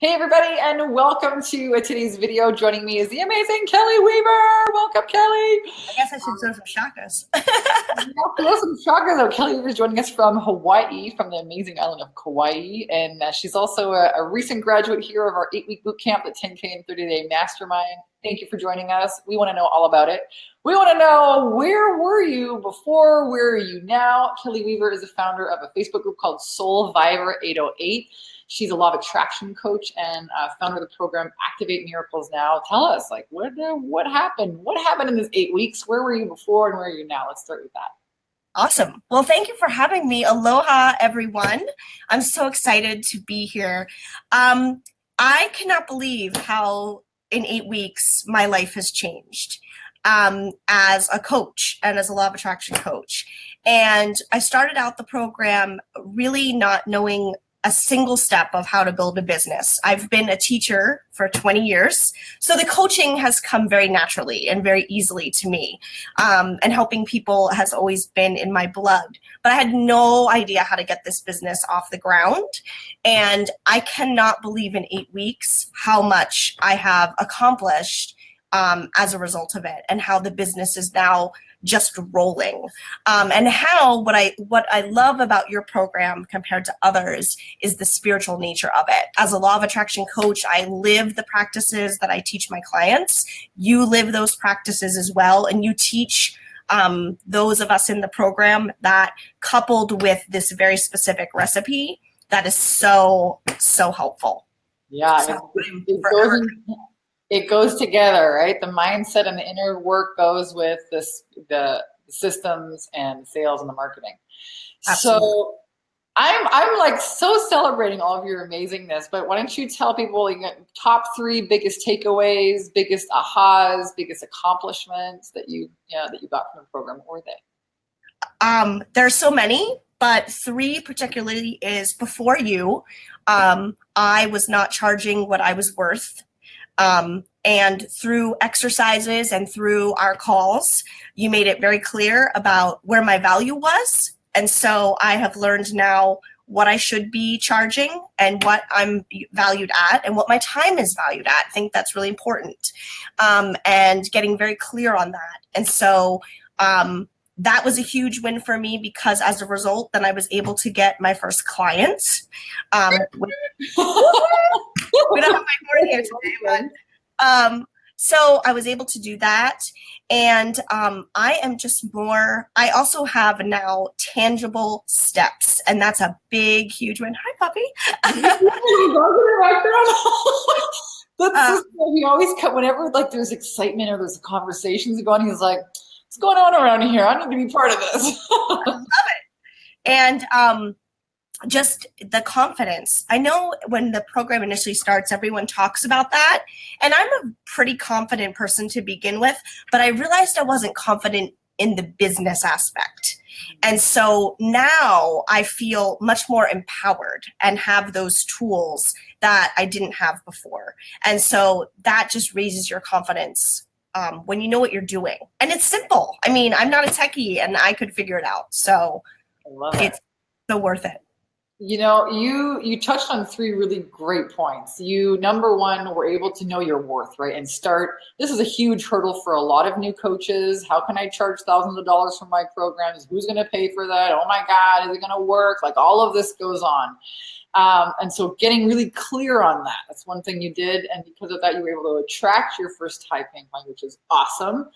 Hey everybody, and welcome to today's video. Joining me is the amazing Kelly Weaver. Welcome, Kelly. I guess I should throw some shakas. Some shocker though. Kelly Weaver is joining us from Hawaii, from the amazing island of Kauai, and she's also a recent graduate here of our 8-week boot camp, the 10K and 30-day Mastermind. Thank you for joining us. We want to know all about it. We want to know, where were you before? Where are you now? Kelly Weaver is the founder of a Facebook group called Soulvivor 808. She's a law of attraction coach and founder of the program Activate Miracles Now. Tell us, like, what happened? What happened in this 8 weeks? Where were you before and where are you now? Let's start with that. Awesome. Well, thank you for having me. Aloha, everyone. I'm so excited to be here. I cannot believe how in 8 weeks my life has changed as a coach and as a law of attraction coach. And I started out the program really not knowing a single step of how to build a business. I've been a teacher for 20 years, so the coaching has come very naturally and very easily to me. And helping people has always been in my blood. But I had no idea how to get this business off the ground. And I cannot believe in 8 weeks how much I have accomplished as a result of it, and how the business is now just rolling. And how what I love about your program compared to others is the spiritual nature of it. As a law of attraction coach, I live the practices that I teach my clients. You live those practices as well, and you teach those of us in the program that, coupled with this very specific recipe, that is so helpful. Yeah, So it goes together, right? The mindset and the inner work goes with the systems and sales and the marketing. Absolutely. So I'm like so celebrating all of your amazingness, but why don't you tell people top 3 biggest takeaways, biggest ahas, biggest accomplishments that you got from the program? What were they? There are so many, but 3 particularly is, before you, I was not charging what I was worth. And through exercises and through our calls, you made it very clear about where my value was. And so I have learned now what I should be charging and what I'm valued at and what my time is valued at. I think that's really important. And getting very clear on that. And so that was a huge win for me, because as a result, then I was able to get my first clients. We don't have my board here today, but so I was able to do that. And I am just more, I also have now tangible steps, and that's a big, huge win. Hi, puppy. He always cut whenever like there's excitement or there's conversations going. He's like, "What's going on around here? I need to be part of this." I love it. And just the confidence. I know when the program initially starts, everyone talks about that. And I'm a pretty confident person to begin with, but I realized I wasn't confident in the business aspect. And so now I feel much more empowered and have those tools that I didn't have before. And so that just raises your confidence when you know what you're doing. And it's simple. I mean, I'm not a techie and I could figure it out. So it's so worth it. You know, you touched on 3 really great points. You, number 1, were able to know your worth, right? And start, this is a huge hurdle for a lot of new coaches. How can I charge thousands of dollars for my programs? Who's going to pay for that? Oh my God, is it going to work? Like, all of this goes on. And so getting really clear on that, that's one thing you did. And because of that, you were able to attract your first high-paying client, which is awesome.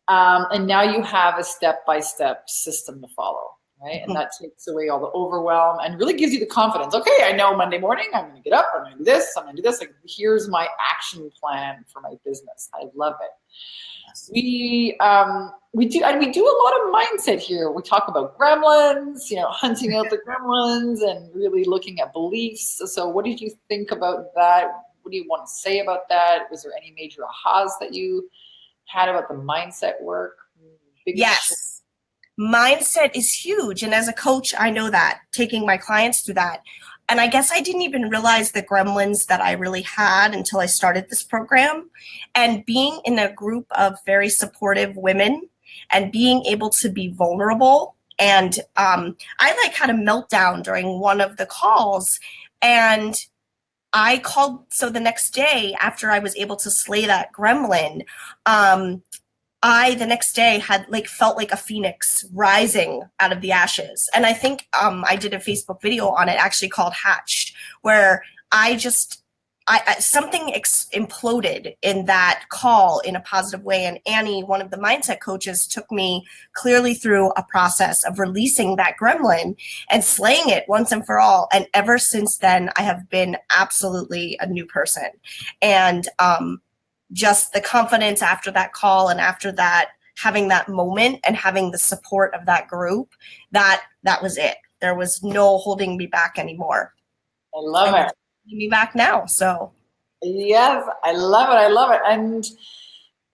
And now you have a step-by-step system to follow. Right. And that takes away all the overwhelm and really gives you the confidence. Okay, I know Monday morning I'm going to get up, I'm going to do this, I'm going to do this. Like, here's my action plan for my business. I love it. Yes. We do a lot of mindset here. We talk about gremlins, hunting out the gremlins and really looking at beliefs. So what did you think about that? What do you want to say about that? Was there any major ahas that you had about the mindset work? Yes. Mindset is huge. And as a coach, I know that, taking my clients through that. And I guess I didn't even realize the gremlins that I really had until I started this program. And being in a group of very supportive women and being able to be vulnerable. And I had a meltdown during one of the calls, and I called, so the next day after I was able to slay that gremlin, the next day had felt like a phoenix rising out of the ashes. And I think I did a Facebook video on it actually called Hatched, where something imploded in that call in a positive way. And Annie, one of the mindset coaches, took me clearly through a process of releasing that gremlin and slaying it once and for all. And ever since then, I have been absolutely a new person. And just the confidence after that call and after that, having that moment and having the support of that group, that was it. There was no holding me back anymore. I love it. Me back now. So yes, I love it. I love it. And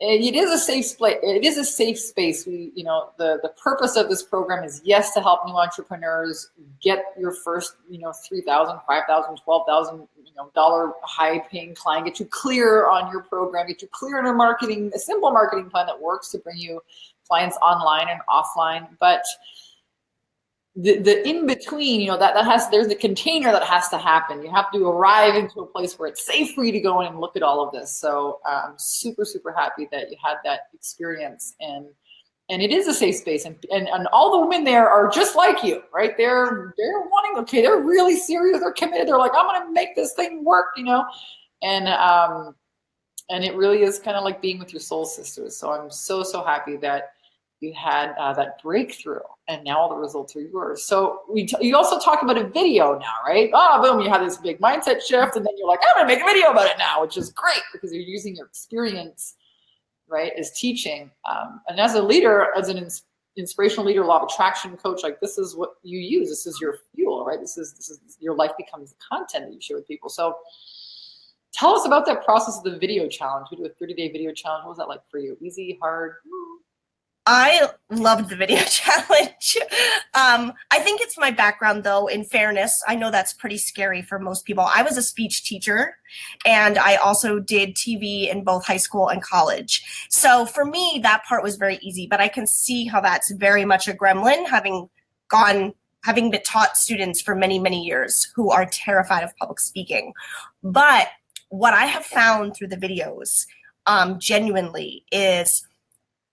it is a safe place. It is a safe space. We, the purpose of this program is, yes, to help new entrepreneurs get your first, $3,000, $5,000, $12,000, dollar high paying client, get you clear on your program, get you clear on a simple marketing plan that works to bring you clients online and offline. But the in between, there's the container that has to happen. You have to arrive into a place where it's safe for you to go in and look at all of this. So I'm super, super happy that you had that experience, and it is a safe space, and all the women there are just like you, right? They're wanting, okay, they're really serious, they're committed, they're like, I'm gonna make this thing work, and it really is kind of like being with your soul sisters. So I'm so happy that you had that breakthrough, and now all the results are yours. So you also talk about a video now, right? Oh, boom, you had this big mindset shift, and then you're like, I'm gonna make a video about it now, which is great because you're using your experience, right, as teaching. And as a leader, as an inspirational leader, law of attraction coach, like, this is what you use. This is your fuel, right? This is your life becomes the content that you share with people. So tell us about that process of the video challenge. We do a 30-day video challenge. What was that like for you? Easy, hard? I loved the video challenge. I think it's my background, though. In fairness, I know that's pretty scary for most people. I was a speech teacher, and I also did TV in both high school and college. So for me, that part was very easy, but I can see how that's very much a gremlin, having been taught students for many, many years who are terrified of public speaking. But what I have found through the videos, genuinely, is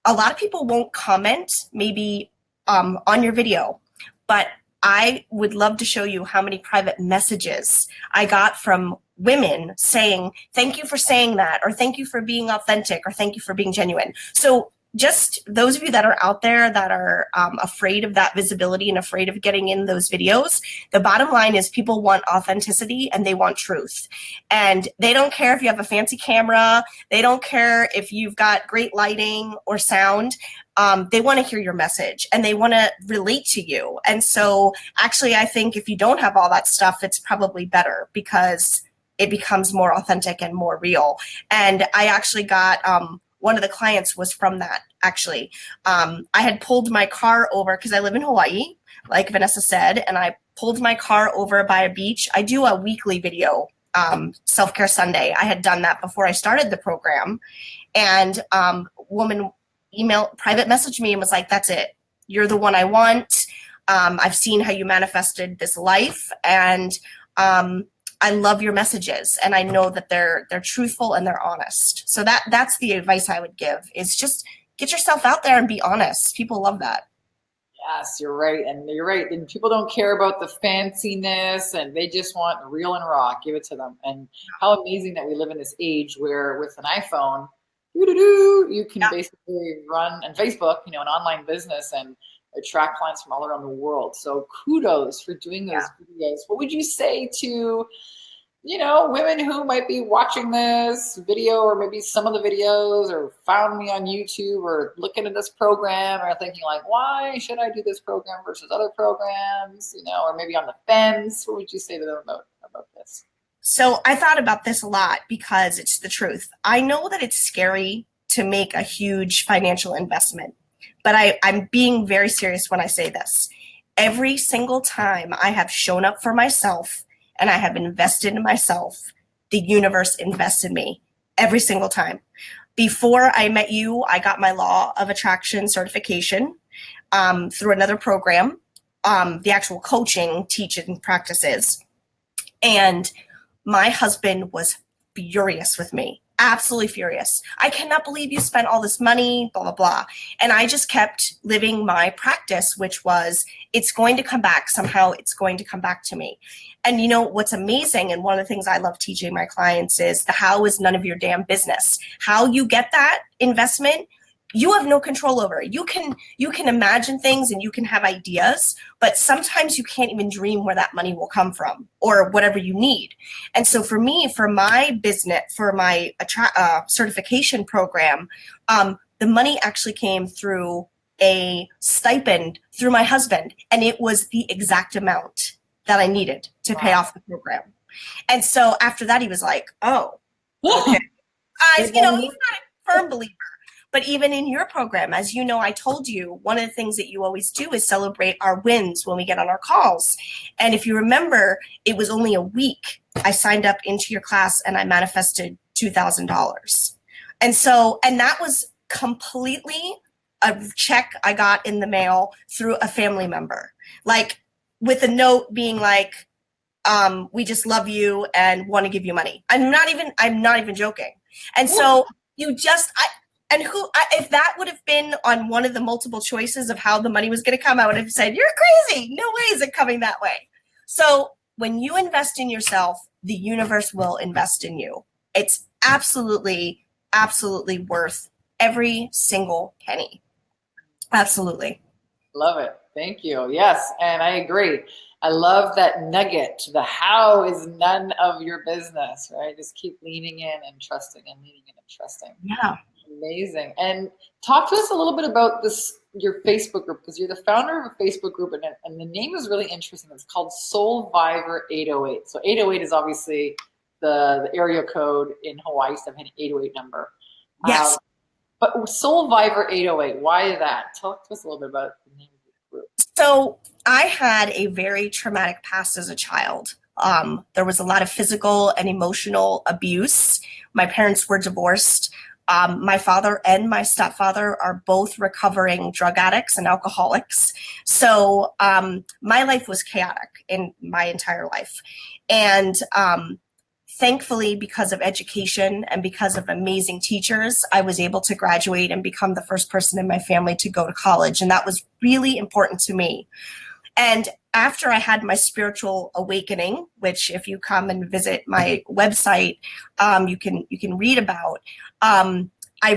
a lot of people won't comment maybe on your video, but I would love to show you how many private messages I got from women saying, thank you for saying that, or thank you for being authentic, or thank you for being genuine. So just those of you that are out there that are afraid of that visibility and afraid of getting in those videos, the bottom line is people want authenticity and they want truth. And they don't care if you have a fancy camera. They don't care if you've got great lighting or sound. They want to hear your message and they want to relate to you. And so actually, I think if you don't have all that stuff, it's probably better because it becomes more authentic and more real. And I actually got one of the clients was from that, actually. I had pulled my car over because I live in Hawaii, like Vanessa said, and I pulled my car over by a beach. I do a weekly video, Self-Care Sunday. I had done that before I started the program. And woman private messaged me and was like, that's it. You're the one I want. I've seen how you manifested this life. And I love your messages, and I know that they're truthful and they're honest. So that's the advice I would give, is just get yourself out there and be honest. People love that. Yes, you're right. And you're right. And people don't care about the fanciness, and they just want real and raw. Give it to them. And how amazing that we live in this age where with an iPhone, you can basically run, and Facebook, an online business, and attract clients from all around the world. So kudos for doing those videos. What would you say to, women who might be watching this video, or maybe some of the videos, or found me on YouTube, or looking at this program, or thinking like, why should I do this program versus other programs, or maybe on the fence? What would you say to them about this? So I thought about this a lot because it's the truth. I know that it's scary to make a huge financial investment, but I'm being very serious when I say this. Every single time I have shown up for myself and I have invested in myself, the universe invests in me every single time. Before I met you, I got my law of attraction certification through another program, the actual coaching, teaching practices. And my husband was furious with me. Absolutely furious. I cannot believe you spent all this money, blah, blah, blah. And I just kept living my practice, which was, it's going to come back somehow. It's going to come back to me. And you know, what's amazing, and one of the things I love teaching my clients is the how is none of your damn business. How you get that investment, you have no control over. You can imagine things and you can have ideas, but sometimes you can't even dream where that money will come from or whatever you need. And so for me, for my business, for my certification program, the money actually came through a stipend through my husband, and it was the exact amount that I needed to pay off the program. And so after that, he was like, oh, okay. He's not a firm believer. But even in your program, as you know, I told you, one of the things that you always do is celebrate our wins when we get on our calls. And if you remember, it was only a week I signed up into your class and I manifested $2,000. And that was completely a check I got in the mail through a family member, like with a note being like, we just love you and want to give you money. I'm not even joking. And so if that would have been on one of the multiple choices of how the money was going to come, I would have said, you're crazy. No way is it coming that way. So when you invest in yourself, the universe will invest in you. It's absolutely, absolutely worth every single penny. Absolutely. Love it. Thank you. Yes. And I agree. I love that nugget. The how is none of your business, right? Just keep leaning in and trusting and leaning in and trusting. Yeah. Amazing. And talk to us a little bit about your Facebook group, because you're the founder of a Facebook group, and the name is really interesting. It's called Soulvivor 808. So 808 is obviously the area code in Hawaii, so I have an 808 number. Yes. But Soulvivor 808, why that? Talk to us a little bit about the name of the group. So I had a very traumatic past as a child. There was a lot of physical and emotional abuse. My parents were divorced. My father and my stepfather are both recovering drug addicts and alcoholics. So my life was chaotic in my entire life. And thankfully, because of education and because of amazing teachers, I was able to graduate and become the first person in my family to go to college. And that was really important to me. And after I had my spiritual awakening, which if you come and visit my website, you can read about, I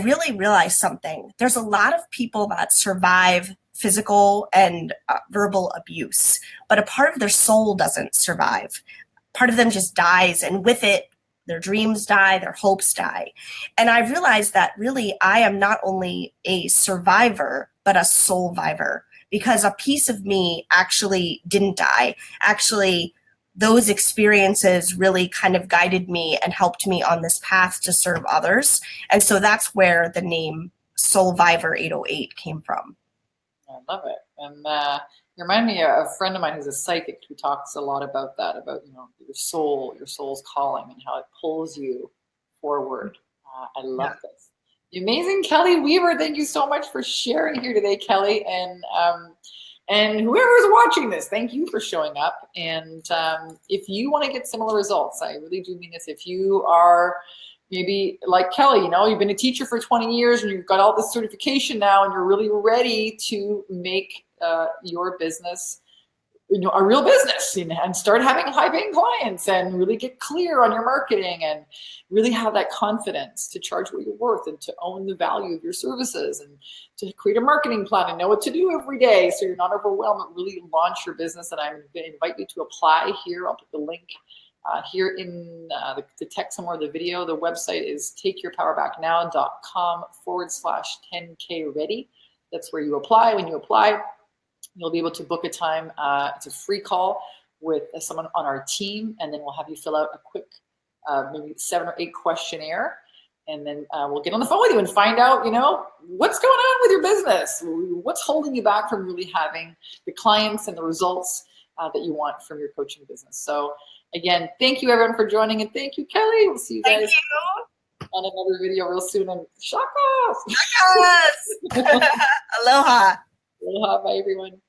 really realized something. There's a lot of people that survive physical and verbal abuse, but a part of their soul doesn't survive. Part of them just dies, and with it, their dreams die, their hopes die. And I realized that really I am not only a survivor, but a soulvivor, because a piece of me actually didn't die. Actually, those experiences really kind of guided me and helped me on this path to serve others. And so that's where the name Soulvivor 808 came from. I love it. And you remind me of a friend of mine who's a psychic who talks a lot about that, about your soul's calling and how it pulls you forward. I love this. The amazing Kelly Weaver, thank you so much for sharing here today, Kelly. And whoever's watching this, thank you for showing up. And if you want to get similar results, I really do mean this. If you are maybe like Kelly, you've been a teacher for 20 years and you've got all this certification now and you're really ready to make your business a real business and start having high-paying clients and really get clear on your marketing and really have that confidence to charge what you're worth and to own the value of your services and to create a marketing plan and know what to do every day so you're not overwhelmed and really launch your business. And I'm going to invite you to apply here. I'll put the link here in the text somewhere, the video. The website is takeyourpowerbacknow.com/10K ready. That's where you apply. When you apply, you'll be able to book a time. It's a free call with someone on our team, and then we'll have you fill out a quick, maybe 7 or 8 questionnaire, and then we'll get on the phone with you and find out, what's going on with your business, what's holding you back from really having the clients and the results that you want from your coaching business. So again, thank you everyone for joining, and thank you, Kelly. We'll see you guys on another video real soon. And shakas. Aloha. Aloha, bye everyone.